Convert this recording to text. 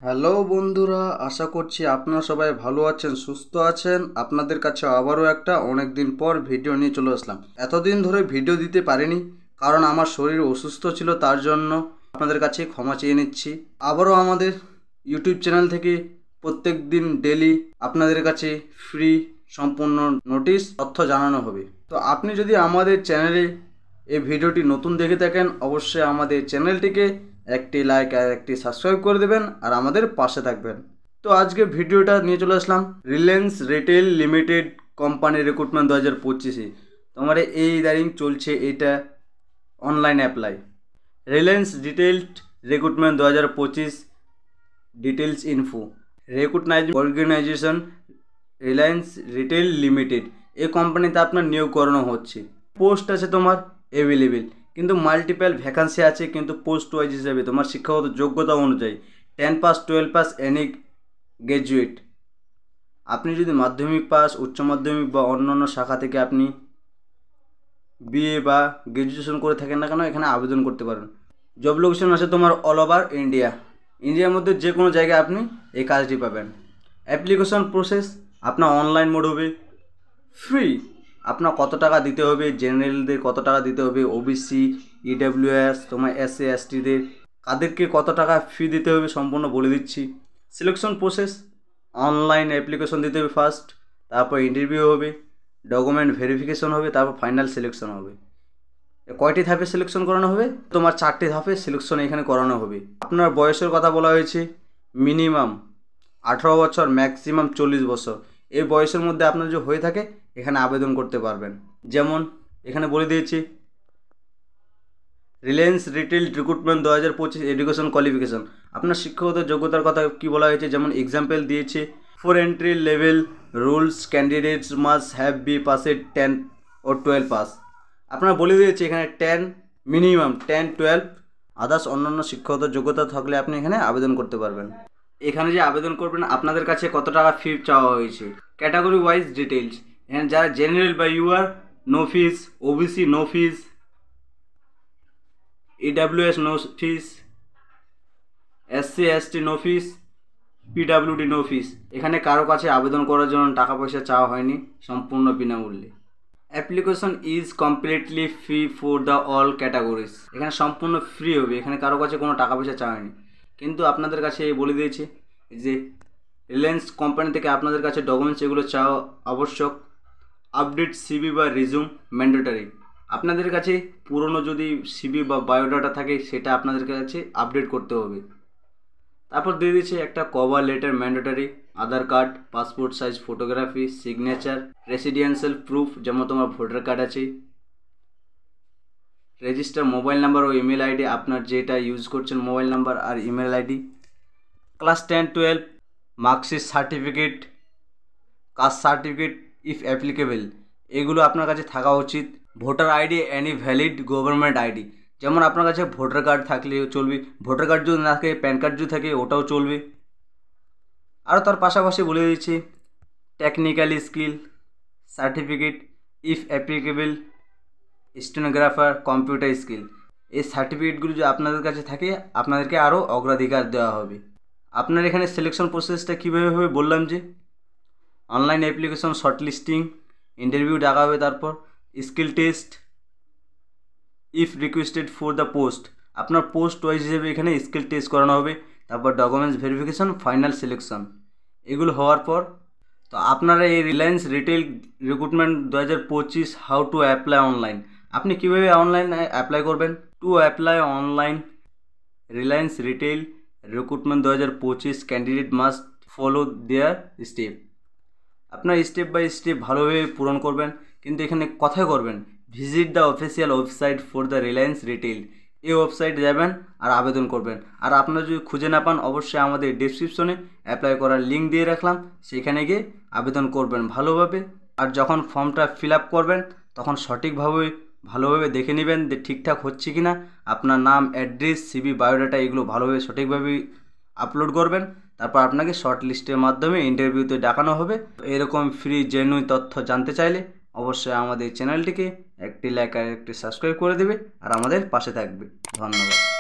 Hello বন্ধুরা, আশা করছি আপনারা সবাই ভালো আছেন, সুস্থ আছেন। আপনাদের কাছে আবারও একটা অনেক দিন পর ভিডিও নিয়ে চলে আসলাম। এতদিন ধরে ভিডিও দিতে পারিনি কারণ আমার শরীর অসুস্থ ছিল, তার জন্য আপনাদের কাছে ক্ষমা চেয়ে নিচ্ছি। আবারও আমাদের ইউটিউব চ্যানেল থেকে প্রত্যেক দিন ডেলি আপনাদের কাছে ফ্রি সম্পূর্ণ নোটিশ তথ্য জানানো হবে। তো আপনি যদি আমাদের চ্যানেলে এই ভিডিওটি নতুন দেখে থাকেন, অবশ্যই আমাদের চ্যানেলটিকে একটি লাইক আর একটি সাবস্ক্রাইব করে দেবেন আর আমাদের পাশে থাকবেন। তো আজকে ভিডিওটা নিয়ে চলে আসলাম Reliance Retail Limited company recruitment 2025-এ। তোমার এই ইদারিং চলছে এটা online apply. Reliance Retail recruitment 2025 details info recruitment organisation Reliance Retail Limited, এই কোম্পানিতে আপনার নিয়োগ করানো হচ্ছে। পোস্ট আছে তোমার অ্যাভেলেবেল, কিন্তু মাল্টিপল ভ্যাকান্সি আছে, কিন্তু পোস্ট ওয়াইজ হিসাবে তোমার শিক্ষাগত যোগ্যতা অনুযায়ী 10 পাস 12 পাস এনি গ্র্যাজুয়েট। আপনি যদি মাধ্যমিক পাস, উচ্চ মাধ্যমিক বা অন্যান্য শাখা থেকে আপনি বিএ বা গ্র্যাজুয়েশন করে থাকেন না কেন, এখানে আবেদন করতে পারেন। জব লোকেশন আছে তোমার অল ওভার ইন্ডিয়ার মধ্যে যে কোনো জায়গায় আপনি এই কাজটি পাবেন। অ্যাপ্লিকেশন প্রসেস আপনার অনলাইন মোড হবে, ফ্রি। আপনার কত টাকা দিতে হবে, জেনারেলদের কত টাকা দিতে হবে, ওবিসি ইডাব্লিউএস তোমার এসসি এসটিদের কাদেরকে কত টাকা ফি দিতে হবে সম্পূর্ণ বলে দিচ্ছি। সিলেকশন প্রসেস অনলাইন অ্যাপ্লিকেশন দিতে হবে ফার্স্ট, তারপর ইন্টারভিউ হবে, ডকুমেন্ট ভেরিফিকেশন হবে, তারপর ফাইনাল সিলেকশন হবে। কয়টি ধাপে সিলেকশন করানো হবে? তোমার 4টি ধাপে সিলেকশন এখানে করানো হবে। আপনার বয়সের কথা বলা হয়েছে মিনিমাম 18 বছর, ম্যাক্সিমাম 40 বছর। এই বয়সের মধ্যে আপনার যে হয়ে থাকে এখানে আবেদন করতে পারবেন। যেমন এখানে বলে দিয়েছি Reliance Retail recruitment 2025 education qualification, আপনার শিক্ষাগত যোগ্যতার কথা কি বলা হয়েছে। যেমন এক্সাম্পল দিয়েছে for entry level rules candidates must have be passed 10 ও 12 পাস। আপনারা বলে দিয়েছে এখানে 10 মিনিমাম 10 12 আদার্স অন্যান্য শিক্ষাগত যোগ্যতা থাকলে আপনি এখানে আবেদন করতে পারবেন। এখানে যে আবেদন করবেন আপনাদের কাছে কত টাকা ফি চাওয়া হয়েছে, ক্যাটাগরি ওয়াইজ ডিটেলস। এখানে যারা জেনারেল বা UR no fees, OBC no fees, EWS no fees, SC ST no fees, PWD no fees. এখানে কারো কাছে আবেদন করার জন্য টাকা পয়সা চাওয়া হয়নি, সম্পূর্ণ বিনামূল্যে। Application is completely free for the all categories, এখানে সম্পূর্ণ ফ্রি হবে, এখানে কারো কাছে কোনো টাকা পয়সা চাওয়া হয়নি। কিন্তু আপনাদের কাছে বলে দিয়েছে যে রিলায়েন্স কোম্পানি থেকে আপনাদের কাছে ডকুমেন্টস এগুলো চাওয়া আবশ্যক। আপডেট সিবি বা রিজিউম ম্যান্ডেটরি, আপনাদের কাছে পুরনো যদি সিবি বা বায়োডাটা থাকে সেটা আপনাদের কাছে আপডেট করতে হবে। তারপর দিয়ে দিচ্ছে একটা cover letter mandatory, Aadhaar card, passport size photography, signature, residential proof যেমন তোমার ভোটার কার্ড আছে, রেজিস্টার মোবাইল নাম্বার ও ইমেল আইডি, আপনার যেটা ইউজ করছেন মোবাইল নাম্বার আর email ID, class 10 12 marksheet certificate, caste certificate if applicable, এগুলো আপনার কাছে থাকা উচিত। Voter ID any valid government ID, যেমন আপনার কাছে ভোটার কার্ড থাকলে চলবে, ভোটার কার্ড যদি না থাকে প্যান কার্ড যদি থাকে ওটাও চলবে। আর তার পাশাপাশি বলে দিচ্ছি technical skill certificate if applicable, stenographer, computer skill, এই সার্টিফিকেটগুলো যদি আপনাদের কাছে থাকে আপনাদেরকে আরও অগ্রাধিকার দেওয়া হবে। আপনার এখানে সিলেকশন প্রসেসটা কীভাবে হবে বললাম যে online application, short listing, interview ডাকা হবে, তারপর skill test if requested for the post, আপনার পোস্ট ওয়াইজ হিসেবে এখানে স্কিল টেস্ট করানো হবে, তারপর ডকুমেন্টস ভেরিফিকেশন, ফাইনাল সিলেকশন। এগুলো হওয়ার পর তো আপনারা এই Reliance Retail recruitment 2025 how to apply online, আপনি কীভাবে অনলাইন অ্যাপ্লাই করবেন। To apply online Reliance Retail recruitment 2025 candidate must follow there step, আপনার স্টেপ বাই স্টেপ ভালোভাবে পূরণ করবেন। কিন্তু এখানে কথাই করবেন visit the official website for the Reliance retail, এই ওয়েবসাইটে যাবেন আর আবেদন করবেন। আর আপনারা যদি খুঁজে না পান অবশ্যই আমাদের ডেসক্রিপশনে অ্যাপ্লাই করার লিঙ্ক দিয়ে রাখলাম, সেখানে গিয়ে আবেদন করবেন ভালোভাবে। আর যখন ফর্মটা ফিল আপ করবেন তখন সঠিকভাবে ভালোভাবে দেখে নেবেন যে ঠিকঠাক হচ্ছে কি না, আপনার নাম, অ্যাড্রেস, সিবি, বায়োডাটা এগুলো ভালোভাবে সঠিকভাবে আপলোড করবেন। তারপর আপনাকে শর্ট লিস্টের মাধ্যমে ইন্টারভিউতে ডাকানো হবে। এরকম ফ্রি জেনুইন তথ্য জানতে চাইলে অবশ্যই আমাদের চ্যানেলটিকে একটি লাইক আর একটি সাবস্ক্রাইব করে দেবে আর আমাদের পাশে থাকবে। ধন্যবাদ।